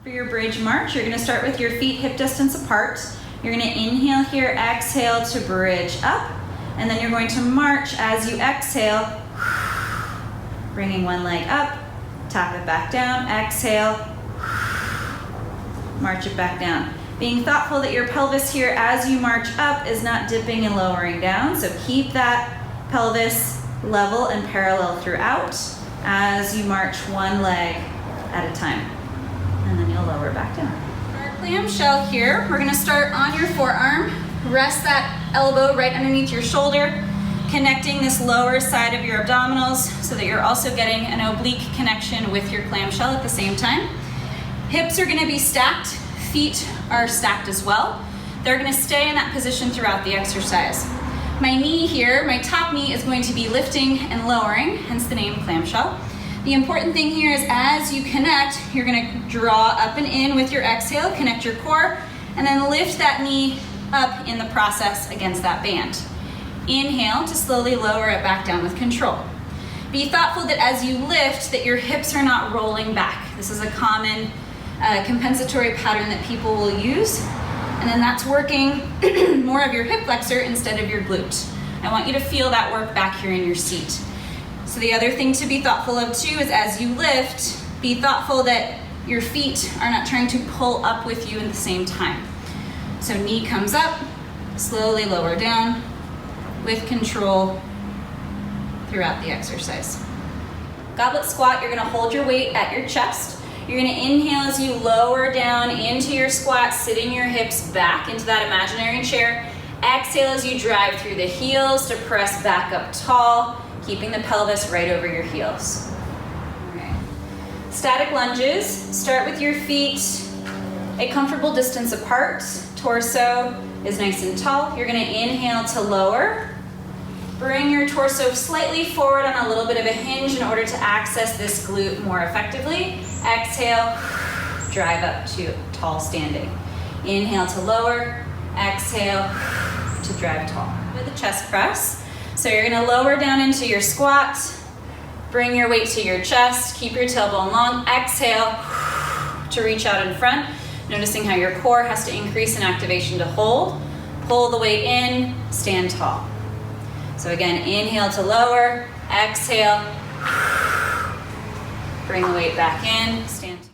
For your bridge march, you're gonna start with your feet hip distance apart. You're gonna inhale here, exhale to bridge up, and then you're going to march as you exhale, bringing one leg up, tap it back down, exhale, march it back down. Being thoughtful that your pelvis here as you march up is not dipping and lowering down, so keep that pelvis level and parallel throughout as you march one leg at a time. And then you'll lower back down. For our clamshell here, we're gonna start on your forearm. Rest that elbow right underneath your shoulder, connecting this lower side of your abdominals so that you're also getting an oblique connection with your clamshell at the same time. Hips are gonna be stacked, feet are stacked as well. They're gonna stay in that position throughout the exercise. My knee here, my top knee is going to be lifting and lowering, hence the name clamshell. The important thing here is as you connect, you're gonna draw up and in with your exhale, connect your core, and then lift that knee up in the process against that band. Inhale to slowly lower it back down with control. Be thoughtful that as you lift, that your hips are not rolling back. This is a common compensatory pattern that people will use, and then that's working more of your hip flexor instead of your glute. I want you to feel that work back here in your seat. So the other thing to be thoughtful of too is as you lift, be thoughtful that your feet are not trying to pull up with you at the same time. So knee comes up, slowly lower down with control throughout the exercise. Goblet squat, you're gonna hold your weight at your chest. You're gonna inhale as you lower down into your squat, sitting your hips back into that imaginary chair. Exhale as you drive through the heels to press back up tall, keeping the pelvis right over your heels. Okay. Static lunges, start with your feet a comfortable distance apart. Torso is nice and tall. You're gonna inhale to lower. Bring your torso slightly forward on a little bit of a hinge in order to access this glute more effectively. Exhale, drive up to tall standing. Inhale to lower, exhale to drive tall. With a chest press. So you're gonna lower down into your squat, bring your weight to your chest, keep your tailbone long, exhale to reach out in front, noticing how your core has to increase in activation to hold. Pull the weight in, stand tall. So again, inhale to lower, exhale, bring the weight back in, stand tall.